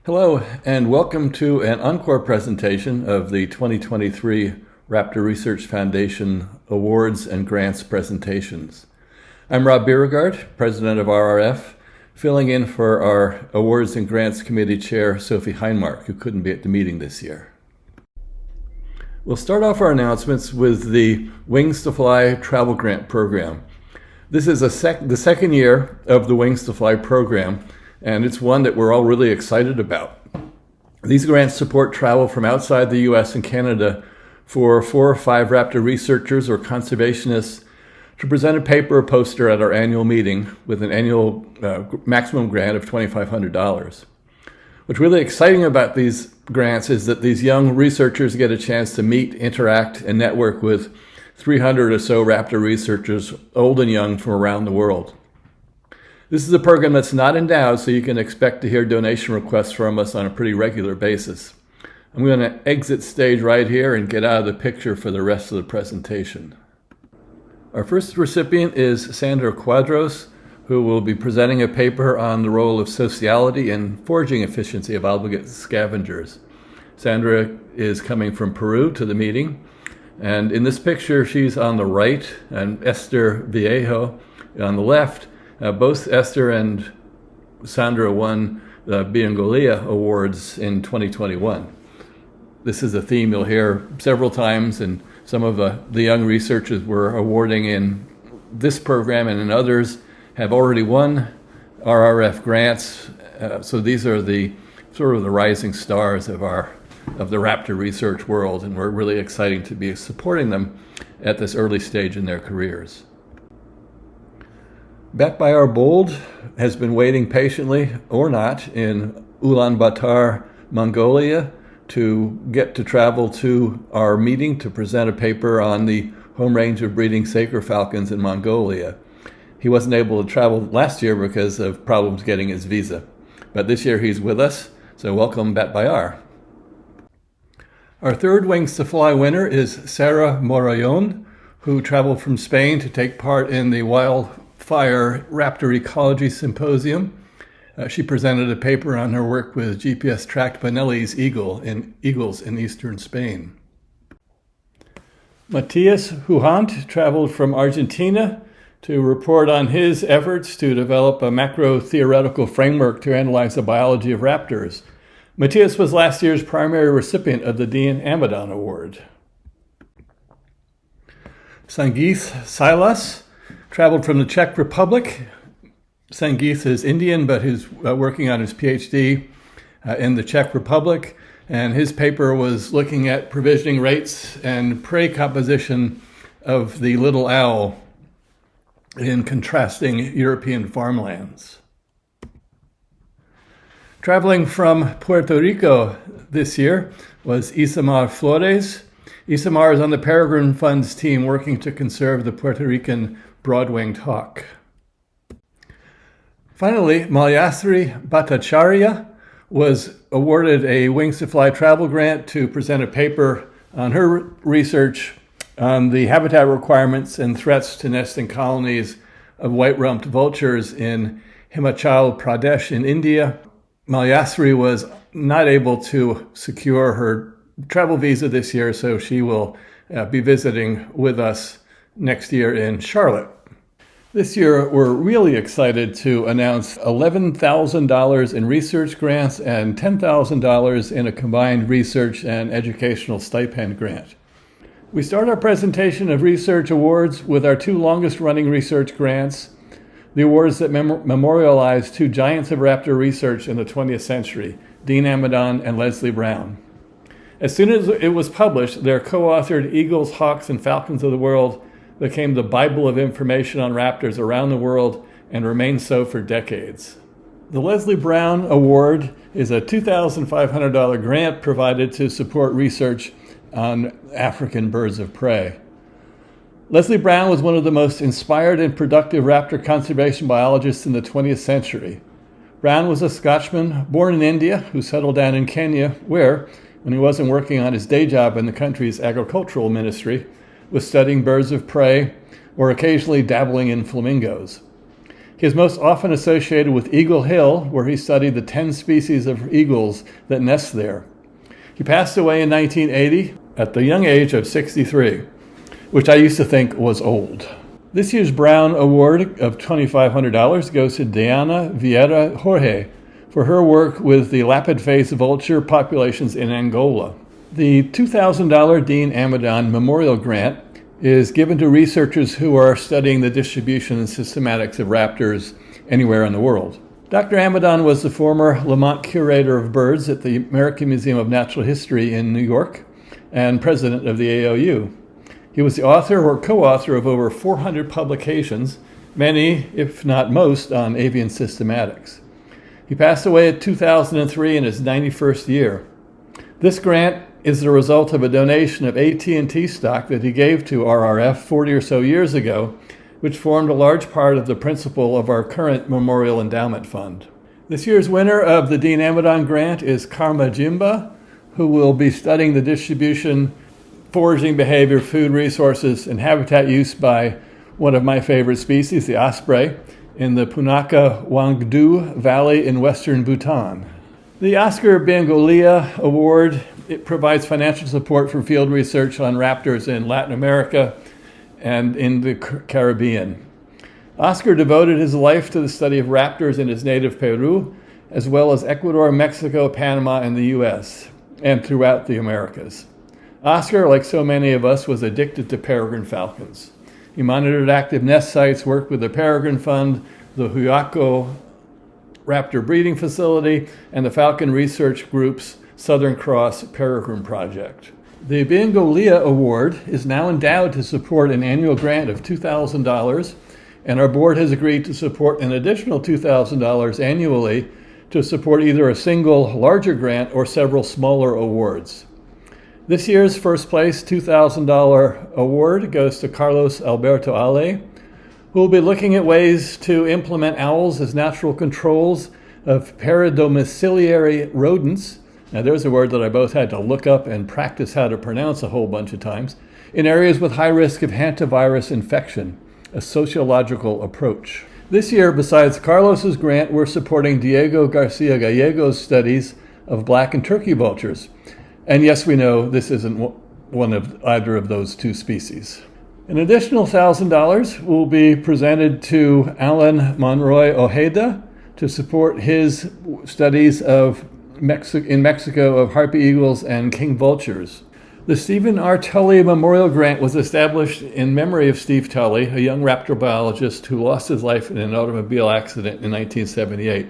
Hello, and welcome to an encore presentation of the 2023 Raptor Research Foundation Awards and Grants presentations. I'm Rob Beauregard, President of RRF, filling in for our Awards and Grants Committee Chair, Sophie Heinmark, who couldn't be at the meeting this year. We'll start off our announcements with the Wings to Fly Travel Grant Program. This is the second year of the Wings to Fly program, and it's one that we're all really excited about. These grants support travel from outside the U.S. and Canada for 4 or 5 Raptor researchers or conservationists to present a paper or poster at our annual meeting with an annual maximum grant of $2,500. What's really exciting about these grants is that these young researchers get a chance to meet, interact, and network with 300 or so Raptor researchers, old and young, from around the world. This is a program that's not endowed, so you can expect to hear donation requests from us on a pretty regular basis. I'm going to exit stage right here and get out of the picture for the rest of the presentation. Our first recipient is Sandra Quadros, who will be presenting a paper on the role of sociality and foraging efficiency of obligate scavengers. Sandra is coming from Peru to the meeting, and in this picture she's on the right, and Esther Viejo on the left. Both Esther and Sandra won the Biengolia Awards in 2021. This is a theme you'll hear several times, and some of the young researchers we're awarding in this program and in others have already won RRF grants. So these are the sort of the rising stars of the Raptor research world, and we're really excited to be supporting them at this early stage in their careers. Batbayar Bold has been waiting patiently, or not, in Ulaanbaatar, Mongolia, to get to travel to our meeting to present a paper on the home range of breeding Saker falcons in Mongolia. He wasn't able to travel last year because of problems getting his visa, but this year he's with us, so welcome Batbayar. Our third Wings to Fly winner is Sarah Morayon, who traveled from Spain to take part in the Wildfire Raptor Ecology Symposium. She presented a paper on her work with GPS-tracked Bonelli's eagles in eastern Spain. Matthias Huhant traveled from Argentina to report on his efforts to develop a macro-theoretical framework to analyze the biology of raptors. Matthias was last year's primary recipient of the Dean Amadon Award. Sangeeth Silas traveled from the Czech Republic. Sangeeth is Indian, but he's working on his PhD in the Czech Republic, and his paper was looking at provisioning rates and prey composition of the little owl in contrasting European farmlands. Traveling from Puerto Rico this year was Isamar Flores. Isamar is on the Peregrine Fund's team working to conserve the Puerto Rican broad-winged hawk. Finally, Malayasri Bhattacharya was awarded a Wings to Fly travel grant to present a paper on her research on the habitat requirements and threats to nesting colonies of white-rumped vultures in Himachal Pradesh in India. Malayasri was not able to secure her travel visa this year, so she will be visiting with us next year in Charlotte. This year, we're really excited to announce $11,000 in research grants and $10,000 in a combined research and educational stipend grant. We start our presentation of research awards with our 2 longest-running research grants, the awards that memorialize 2 giants of Raptor research in the 20th century, Dean Amadon and Leslie Brown. As soon as it was published, their co-authored Eagles, Hawks, and Falcons of the World became the Bible of information on raptors around the world and remains so for decades. The Leslie Brown Award is a $2,500 grant provided to support research on African birds of prey. Leslie Brown was one of the most inspired and productive raptor conservation biologists in the 20th century. Brown was a Scotchman born in India who settled down in Kenya, where, when he wasn't working on his day job in the country's agricultural ministry, was studying birds of prey or occasionally dabbling in flamingos. He is most often associated with Eagle Hill, where he studied the 10 species of eagles that nest there. He passed away in 1980 at the young age of 63, which I used to think was old. This year's Brown Award of $2,500 goes to Diana Vieira Jorge for her work with the lapid-faced vulture populations in Angola. The $2,000 Dean Amidon Memorial Grant is given to researchers who are studying the distribution and systematics of raptors anywhere in the world. Dr. Amidon was the former Lamont Curator of Birds at the American Museum of Natural History in New York and president of the AOU. He was the author or co-author of over 400 publications, many, if not most, on avian systematics. He passed away in 2003 in his 91st year. This grant is the result of a donation of AT&T stock that he gave to RRF 40 or so years ago, which formed a large part of the principle of our current Memorial Endowment Fund. This year's winner of the Dean Amidon Grant is Karma Jimba, who will be studying the distribution, foraging behavior, food resources, and habitat use by one of my favorite species, the osprey, in the Punakha Wangdu Valley in western Bhutan. The Oscar Bengolia Award, it provides financial support for field research on raptors in Latin America and in the Caribbean. Oscar devoted his life to the study of raptors in his native Peru, as well as Ecuador, Mexico, Panama, and the U.S., and throughout the Americas. Oscar, like so many of us, was addicted to peregrine falcons. He monitored active nest sites, worked with the Peregrine Fund, the Huaco Raptor Breeding Facility, and the Falcon Research Group's Southern Cross Peregrine Project. The Bengolia Award is now endowed to support an annual grant of $2,000, and our board has agreed to support an additional $2,000 annually to support either a single larger grant or several smaller awards. This year's first place $2,000 award goes to Carlos Alberto Ale, who will be looking at ways to implement owls as natural controls of paradomiciliary rodents. Now there's a word that I both had to look up and practice how to pronounce a whole bunch of times, in areas with high risk of hantavirus infection, a sociological approach. This year, besides Carlos's grant, we're supporting Diego Garcia Gallego's studies of black and turkey vultures. And yes, we know this isn't one of either of those two species. An additional $1,000 will be presented to Alan Monroy Ojeda to support his studies in Mexico of harpy eagles and king vultures. The Stephen R. Tully Memorial Grant was established in memory of Steve Tully, a young raptor biologist who lost his life in an automobile accident in 1978.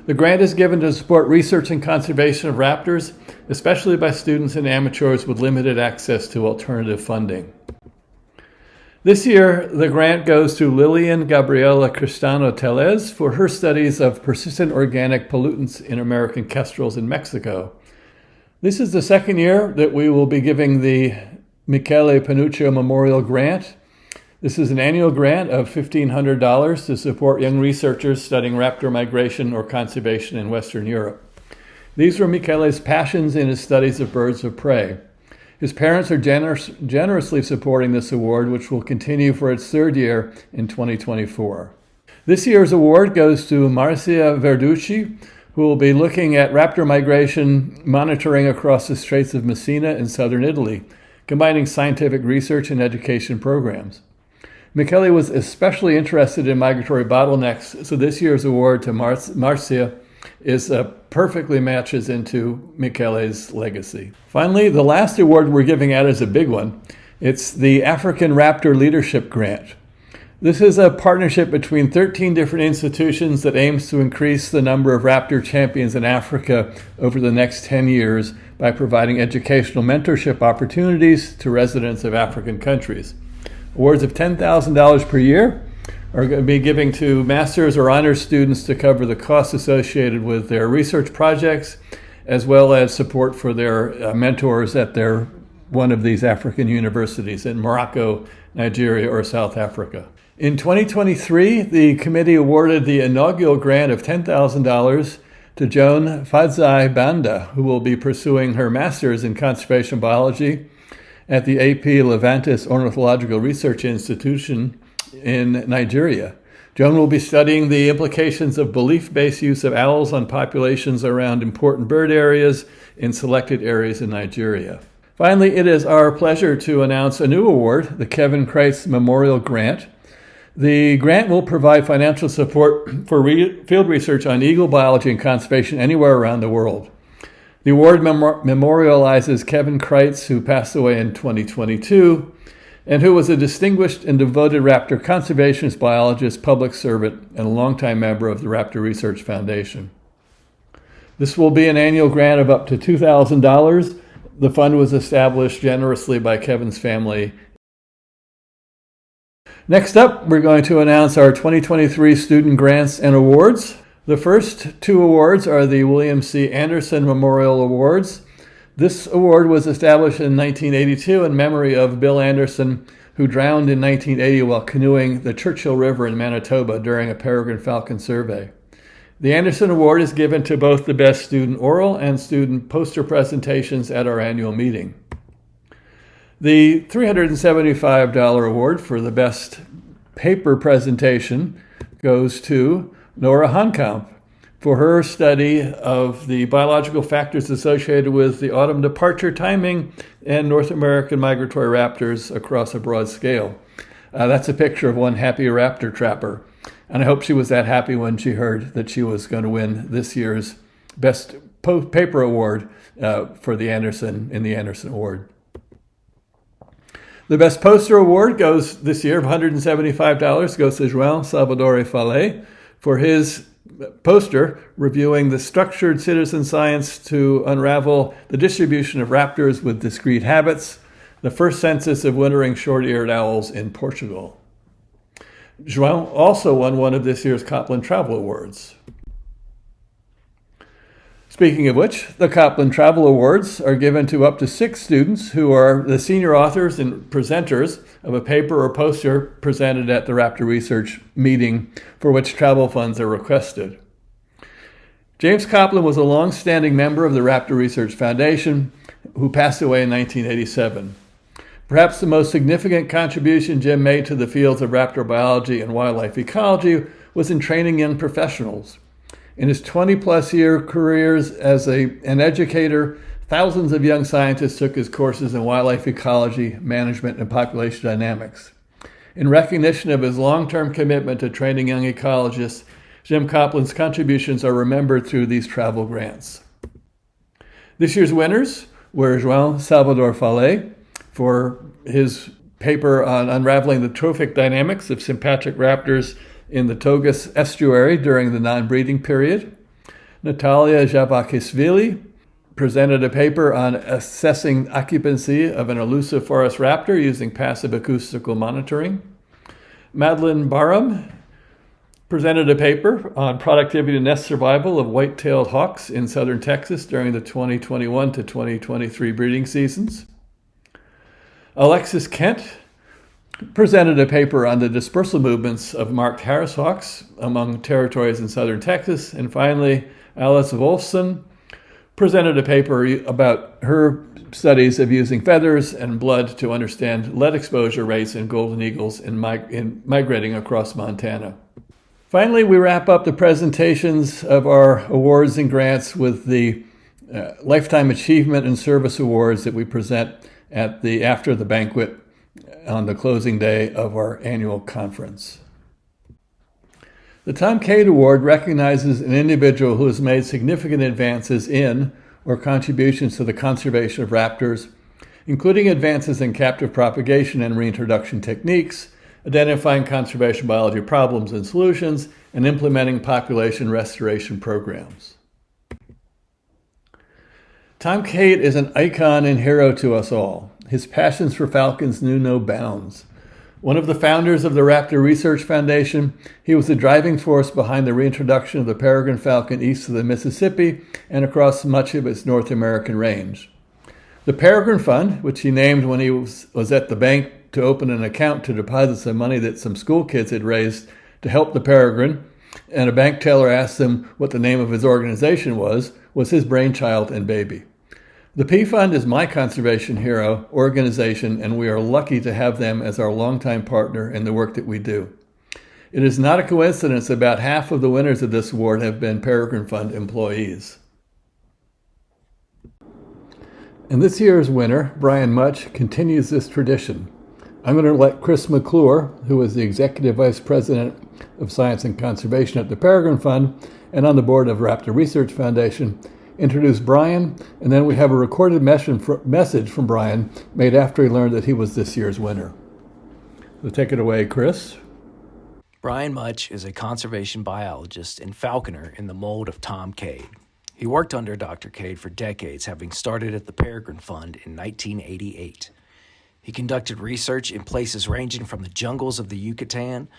The grant is given to support research and conservation of raptors, especially by students and amateurs with limited access to alternative funding. This year, the grant goes to Lilian Gabriela Cristano Tellez for her studies of persistent organic pollutants in American kestrels in Mexico. This is the second year that we will be giving the Michele Panuccio Memorial Grant. This is an annual grant of $1,500 to support young researchers studying raptor migration or conservation in Western Europe. These were Michele's passions in his studies of birds of prey. His parents are generously supporting this award, which will continue for its third year in 2024. This year's award goes to Marcia Verducci, who will be looking at raptor migration monitoring across the Straits of Messina in southern Italy, combining scientific research and education programs. Michele was especially interested in migratory bottlenecks, so this year's award to Marcia perfectly matches into Michele's legacy. Finally, the last award we're giving out is a big one. It's the African Raptor Leadership Grant. This is a partnership between 13 different institutions that aims to increase the number of raptor champions in Africa over the next 10 years by providing educational mentorship opportunities to residents of African countries. Awards of $10,000 per year are going to be giving to master's or honors students to cover the costs associated with their research projects, as well as support for their mentors at one of these African universities in Morocco, Nigeria, or South Africa. In 2023, the committee awarded the inaugural grant of $10,000 to Joan Fadzai Banda, who will be pursuing her master's in conservation biology at the AP Levantis Ornithological Research Institution in Nigeria. Joan will be studying the implications of belief-based use of owls on populations around important bird areas in selected areas in Nigeria. Finally, it is our pleasure to announce a new award, the Kevin Kreitz Memorial Grant. The grant will provide financial support for field research on eagle biology and conservation anywhere around the world. The award memorializes Kevin Kreitz, who passed away in 2022, and who was a distinguished and devoted raptor conservationist, biologist, public servant, and a longtime member of the Raptor Research Foundation. This will be an annual grant of up to $2,000. The fund was established generously by Kevin's family. Next up, we're going to announce our 2023 student grants and awards. The first two awards are the William C. Anderson Memorial Awards. This award was established in 1982 in memory of Bill Anderson, who drowned in 1980 while canoeing the Churchill River in Manitoba during a peregrine falcon survey. The Anderson Award is given to both the best student oral and student poster presentations at our annual meeting. The $375 award for the best paper presentation goes to Nora Honkamp for her study of the biological factors associated with the autumn departure timing and North American migratory raptors across a broad scale. That's a picture of one happy raptor trapper. And I hope she was that happy when she heard that she was going to win this year's Best Paper Award for the Anderson in the Anderson Award. The Best Poster Award goes this year of $175 goes to João Salvador Fallet for his poster reviewing the structured citizen science to unravel the distribution of raptors with discrete habits, the first census of wintering short-eared owls in Portugal. João also won one of this year's Copland Travel Awards. Speaking of which, the Copland Travel Awards are given to up to 6 students who are the senior authors and presenters of a paper or poster presented at the Raptor Research meeting for which travel funds are requested. James Copland was a long-standing member of the Raptor Research Foundation who passed away in 1987. Perhaps the most significant contribution Jim made to the fields of raptor biology and wildlife ecology was in training young professionals. In his 20-plus year careers as an educator, thousands of young scientists took his courses in wildlife ecology, management, and population dynamics. In recognition of his long-term commitment to training young ecologists, Jim Copland's contributions are remembered through these travel grants. This year's winners were João Salvador Fallet for his paper on unraveling the trophic dynamics of sympatric raptors in the Togus estuary during the non-breeding period. Natalia Javakishvili presented a paper on assessing occupancy of an elusive forest raptor using passive acoustical monitoring. Madeline Barham presented a paper on productivity and nest survival of white-tailed hawks in southern Texas during the 2021 to 2023 breeding seasons. Alexis Kent presented a paper on the dispersal movements of marked Harris hawks among territories in southern Texas. And finally, Alice Wolfson presented a paper about her studies of using feathers and blood to understand lead exposure rates in golden eagles in migrating across Montana. Finally, we wrap up the presentations of our awards and grants with the Lifetime Achievement and Service Awards that we present after the banquet on the closing day of our annual conference. The Tom Cade Award recognizes an individual who has made significant advances in or contributions to the conservation of raptors, including advances in captive propagation and reintroduction techniques, identifying conservation biology problems and solutions, and implementing population restoration programs. Tom Cade is an icon and hero to us all. His passions for falcons knew no bounds. One of the founders of the Raptor Research Foundation, he was the driving force behind the reintroduction of the peregrine falcon east of the Mississippi and across much of its North American range. The Peregrine Fund, which he named when he was at the bank to open an account to deposit some money that some school kids had raised to help the peregrine, and a bank teller asked him what the name of his organization was his brainchild and baby. The P Fund is my conservation hero organization, and we are lucky to have them as our longtime partner in the work that we do. It is not a coincidence about half of the winners of this award have been Peregrine Fund employees. And this year's winner, Brian Much, continues this tradition. I'm going to let Chris McClure, who is the Executive Vice President of Science and Conservation at the Peregrine Fund and on the board of Raptor Research Foundation, introduce Brian, and then we have a recorded message from Brian made after he learned that he was this year's winner. So take it away, Chris. Brian Much is a conservation biologist and falconer in the mold of Tom Cade. He worked under Dr. Cade for decades, having started at the Peregrine Fund in 1988. He conducted research in places ranging from the jungles of the Yucatan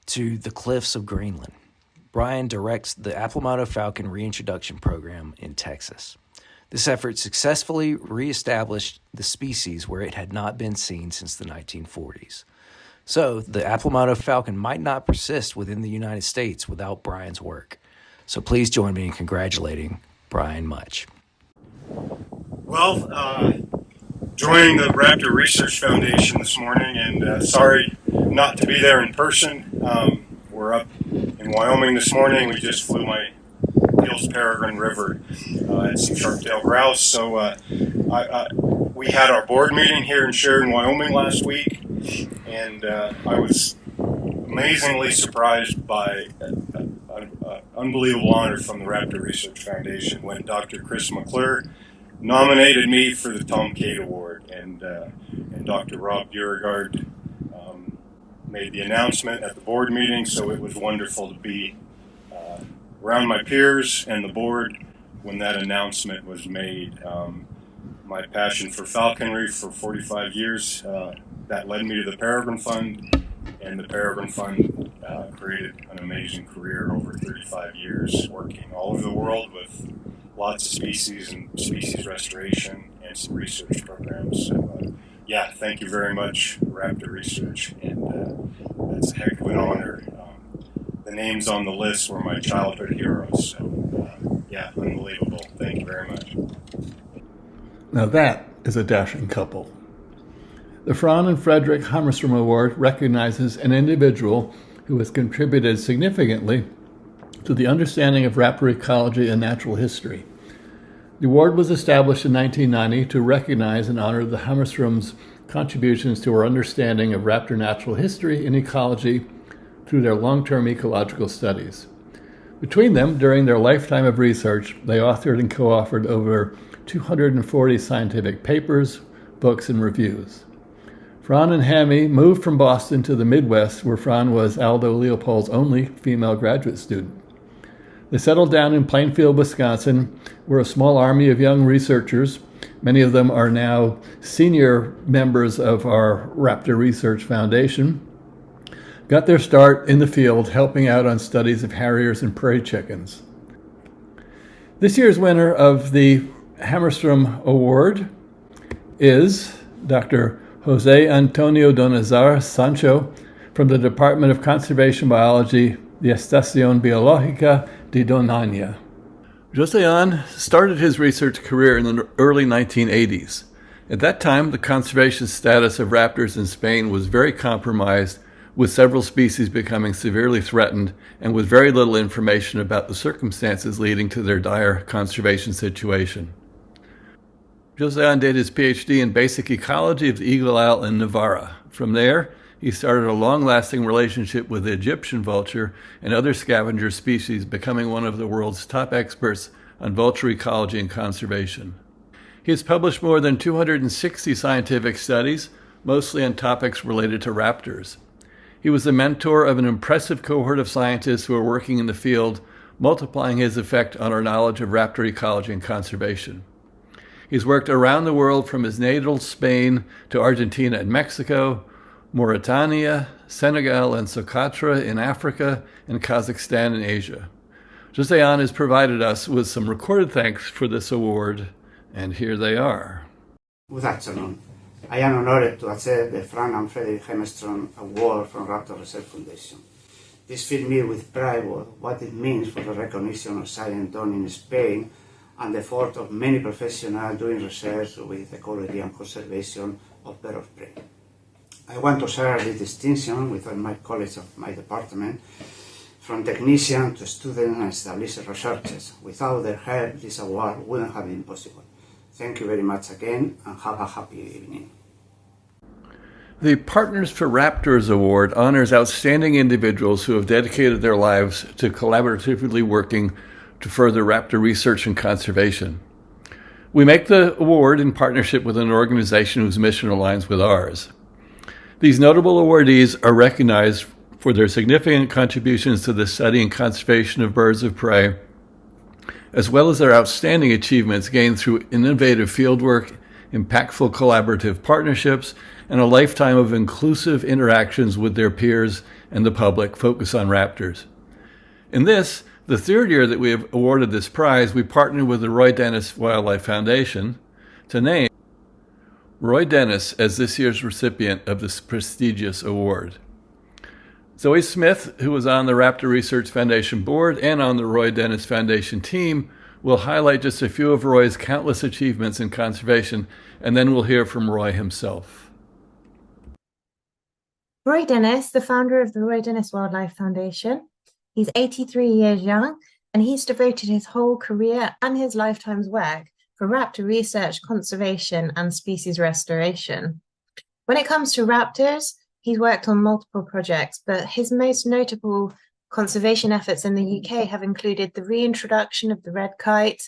to the cliffs of Greenland. Brian directs the Apple Falcon Reintroduction Program in Texas. This effort successfully reestablished the species where it had not been seen since the 1940s. So, the Apple falcon might not persist within the United States without Brian's work. So please join me in congratulating Brian Much. Well, joining the Raptor Research Foundation this morning, and sorry not to be there in person. We're up in Wyoming this morning. We just flew my Hills Peregrine River and some sharp-tailed grouse. So we had our board meeting here in Sheridan, Wyoming last week, and I was amazingly surprised by an unbelievable honor from the Raptor Research Foundation when Dr. Chris McClure nominated me for the Tom Cade Award, and Dr. Rob Beauregard made the announcement at the board meeting, so it was wonderful to be around my peers and the board when that announcement was made. My passion for falconry for 45 years, that led me to the Peregrine Fund, and the Peregrine Fund created an amazing career over 35 years, working all over the world with lots of species and species restoration and some research programs. So, yeah, thank you very much, Raptor Research, and that's a heck of an honor. The names on the list were my childhood heroes, so yeah, unbelievable. Thank you very much. Now that is a dashing couple. The Fran and Frederick Hamerstom Award recognizes an individual who has contributed significantly to the understanding of raptor ecology and natural history. The award was established in 1990 to recognize and honor the Hamerstom's contributions to our understanding of raptor natural history and ecology through their long-term ecological studies. Between them, during their lifetime of research, they authored and co-authored over 240 scientific papers, books, and reviews. Fran and Hammy moved from Boston to the Midwest, where Fran was Aldo Leopold's only female graduate student. They settled down in Plainfield, Wisconsin, where a small army of young researchers, many of them are now senior members of our Raptor Research Foundation, got their start in the field helping out on studies of harriers and prairie chickens. This year's winner of the Hamerstom Award is Dr. Jose Antonio Donazar Sancho from the Department of Conservation Biology, the Estación Biológica de Doñana. Josean started his research career in the early 1980s. At that time, the conservation status of raptors in Spain was very compromised, with several species becoming severely threatened and with very little information about the circumstances leading to their dire conservation situation. Josean did his PhD in basic ecology of the eagle owl in Navarra. From there, he started a long-lasting relationship with the Egyptian vulture and other scavenger species, becoming one of the world's top experts on vulture ecology and conservation. He has published more than 260 scientific studies, mostly on topics related to raptors. He was the mentor of an impressive cohort of scientists who are working in the field, multiplying his effect on our knowledge of raptor ecology and conservation. He's worked around the world from his natal Spain to Argentina and Mexico, Mauritania, Senegal, and Socotra in Africa, and Kazakhstan in Asia. Josean has provided us with some recorded thanks for this award, and here they are. Good afternoon. I am honored to accept the Fran and Frederick Hamerstom Award from Raptor Research Foundation. This fills me with pride of what it means for the recognition of science done in Spain and the effort of many professionals doing research with ecology and conservation of birds of prey. I want to share this distinction with all my colleagues of my department, from technicians to students and established researchers. Without their help, this award wouldn't have been possible. Thank you very much again, and have a happy evening. The Partners for Raptors Award honors outstanding individuals who have dedicated their lives to collaboratively working to further raptor research and conservation. We make the award in partnership with an organization whose mission aligns with ours. These notable awardees are recognized for their significant contributions to the study and conservation of birds of prey, as well as their outstanding achievements gained through innovative fieldwork, impactful collaborative partnerships, and a lifetime of inclusive interactions with their peers and the public focused on raptors. In this, the third year that we have awarded this prize, we partnered with the Roy Dennis Wildlife Foundation to name Roy Dennis as this year's recipient of this prestigious award. Zoe Smith, who was on the Raptor Research Foundation board and on the Roy Dennis Foundation team, will highlight just a few of Roy's countless achievements in conservation, and then we'll hear from Roy himself. Roy Dennis, the founder of the Roy Dennis Wildlife Foundation. He's 83 years young, and he's devoted his whole career and his lifetime's work for raptor research, conservation, and species restoration. When it comes to raptors, he's worked on multiple projects, but his most notable conservation efforts in the UK have included the reintroduction of the red kite,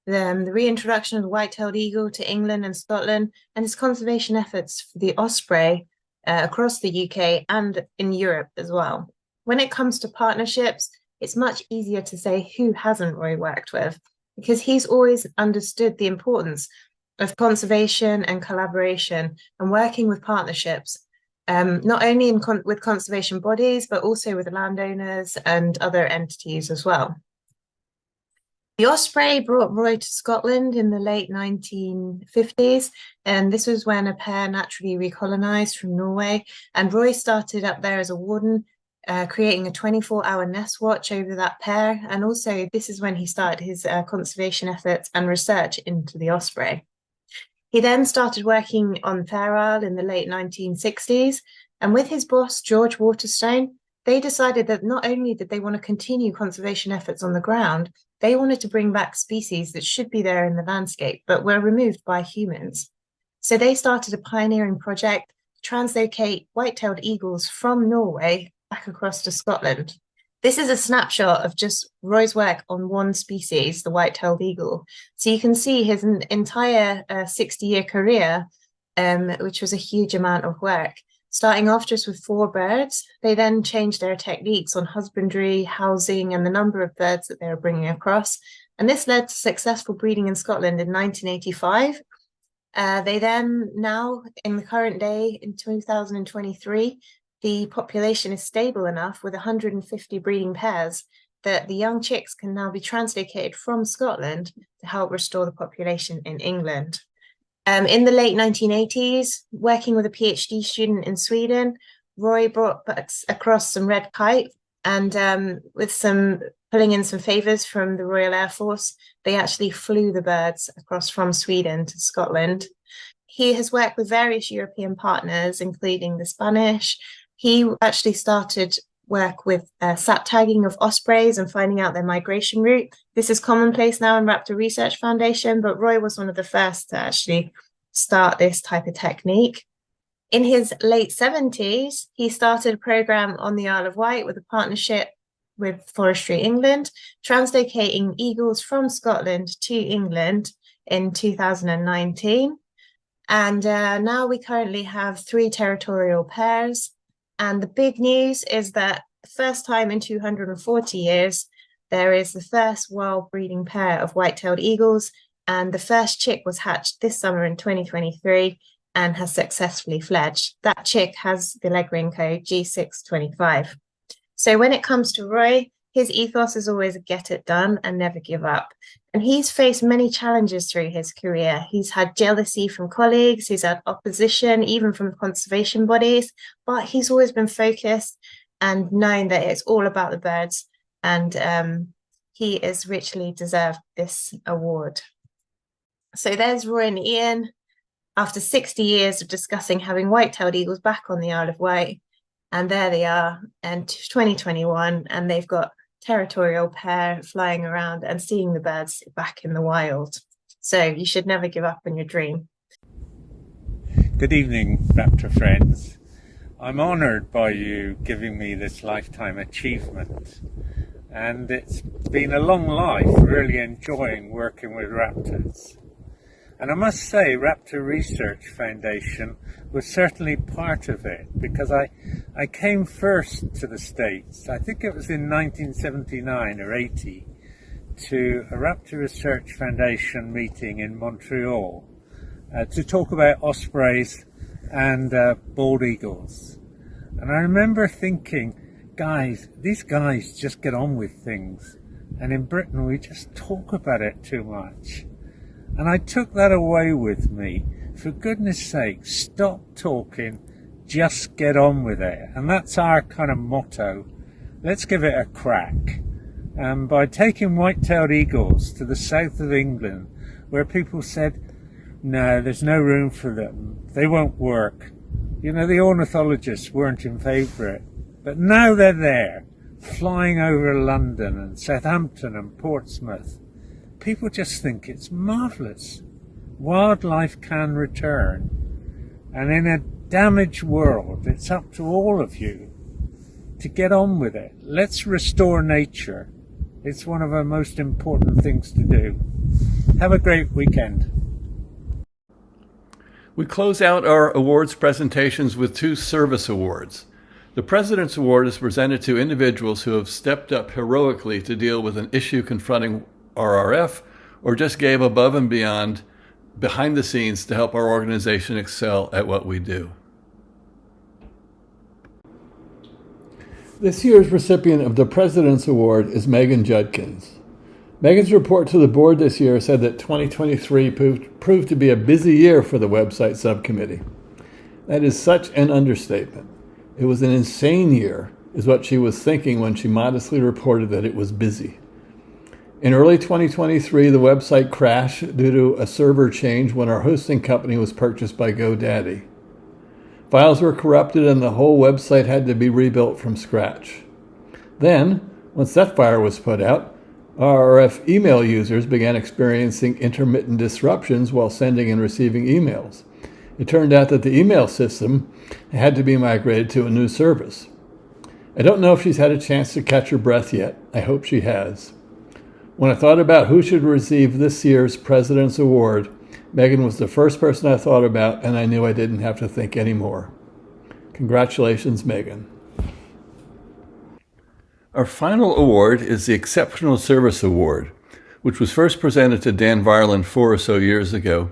the reintroduction of the white-tailed eagle to England and Scotland, and his conservation efforts for the osprey across the UK and in Europe as well. When it comes to partnerships, it's much easier to say who hasn't Roy worked with, because he's always understood the importance of conservation and collaboration and working with partnerships, not only with conservation bodies, but also with landowners and other entities as well. The osprey brought Roy to Scotland in the late 1950s, and this was when a pair naturally recolonized from Norway, and Roy started up there as a warden, creating a 24-hour nest watch over that pair, and also this is when he started his conservation efforts and research into the osprey. He then started working on Fair Isle in the late 1960s, and with his boss, George Waterstone, they decided that not only did they want to continue conservation efforts on the ground, they wanted to bring back species that should be there in the landscape, but were removed by humans. So they started a pioneering project to translocate white-tailed eagles from Norway back across to Scotland. This is a snapshot of just Roy's work on one species, the white-tailed eagle. So you can see his entire 60-year career, which was a huge amount of work. Starting off just with 4 birds, they then changed their techniques on husbandry, housing, and the number of birds that they were bringing across. And this led to successful breeding in Scotland in 1985. They then, now in the current day, in 2023, the population is stable enough with 150 breeding pairs that the young chicks can now be translocated from Scotland to help restore the population in England. In the late 1980s, working with a PhD student in Sweden, Roy brought across some red kite, and with some pulling in some favors from the Royal Air Force, they actually flew the birds across from Sweden to Scotland. He has worked with various European partners, including the Spanish. He actually started work with sat tagging of ospreys and finding out their migration route. This is commonplace now in Raptor Research Foundation, but Roy was one of the first to actually start this type of technique. In his late 70s, he started a program on the Isle of Wight with a partnership with Forestry England, translocating eagles from Scotland to England in 2019. And now we currently have 3 territorial pairs. And the big news is that first time in 240 years, there is the first wild breeding pair of white-tailed eagles, and the first chick was hatched this summer in 2023 and has successfully fledged. That chick has the leg ring code G625. So when it comes to Roy, his ethos is always get it done and never give up. And he's faced many challenges through his career. He's had jealousy from colleagues, he's had opposition, even from conservation bodies, but he's always been focused and known that it's all about the birds. And he is richly deserved this award. So there's Roy and Ian. after 60 years of discussing having white-tailed eagles back on the Isle of Wight. And there they are in 2021, and they've got territorial pair flying around and seeing the birds back in the wild. So you should never give up on your dream. Good evening, Raptor friends. I'm honoured by you giving me this lifetime achievement. And it's been a long life really enjoying working with Raptors. And I must say, Raptor Research Foundation was certainly part of it, because I came first to the States, I think it was in 1979 or 80, to a Raptor Research Foundation meeting in Montreal to talk about ospreys and bald eagles. And I remember thinking, guys, these guys just get on with things. And in Britain, we just talk about it too much. And I took that away with me. For goodness sake, stop talking, just get on with it. And that's our kind of motto. Let's give it a crack. And by taking white-tailed eagles to the south of England, where people said, no, there's no room for them, they won't work. You know, the ornithologists weren't in favour of it. But now they're there, flying over London and Southampton and Portsmouth. People just think it's marvellous. Wildlife can return. And in a damaged world, it's up to all of you to get on with it. Let's restore nature. It's one of our most important things to do. Have a great weekend. We close out our awards presentations with 2 service awards. The President's Award is presented to individuals who have stepped up heroically to deal with an issue confronting RRF, or just gave above and beyond, behind the scenes, to help our organization excel at what we do. This year's recipient of the President's Award is Megan Judkins. Megan's report to the board this year said that 2023 proved to be a busy year for the website subcommittee. That is such an understatement. It was an insane year, is what she was thinking when she modestly reported that it was busy. In early 2023, the website crashed due to a server change when our hosting company was purchased by GoDaddy. Files were corrupted and the whole website had to be rebuilt from scratch. Then, once that fire was put out, RRF email users began experiencing intermittent disruptions while sending and receiving emails. It turned out that the email system had to be migrated to a new service. I don't know if she's had a chance to catch her breath yet. I hope she has. When I thought about who should receive this year's President's Award, Megan was the first person I thought about, and I knew I didn't have to think anymore. Congratulations, Megan. Our final award is the Exceptional Service Award, which was first presented to Dan Varland 4 or so years ago,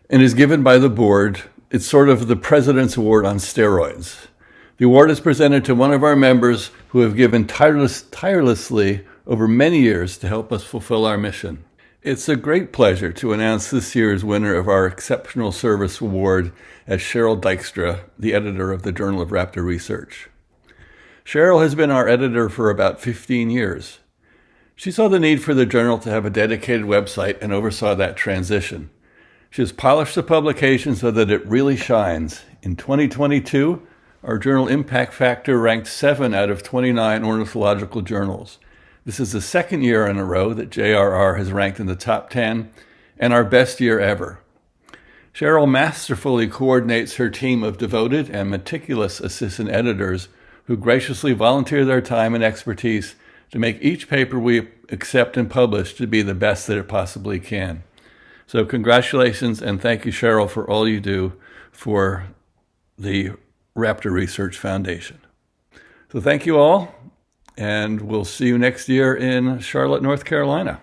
and is given by the board. It's sort of the President's Award on steroids. The award is presented to one of our members who have given tirelessly over many years to help us fulfill our mission. It's a great pleasure to announce this year's winner of our Exceptional Service Award as Cheryl Dykstra, the editor of the Journal of Raptor Research. Cheryl has been our editor for about 15 years. She saw the need for the journal to have a dedicated website and oversaw that transition. She has polished the publication so that it really shines. In 2022, our journal impact factor ranked 7 out of 29 ornithological journals. This is the second year in a row that JRR has ranked in the top 10, and our best year ever. Cheryl masterfully coordinates her team of devoted and meticulous assistant editors who graciously volunteer their time and expertise to make each paper we accept and publish to be the best that it possibly can. So congratulations, and thank you, Cheryl, for all you do for the Raptor Research Foundation. So thank you all, and we'll see you next year in Charlotte, North Carolina.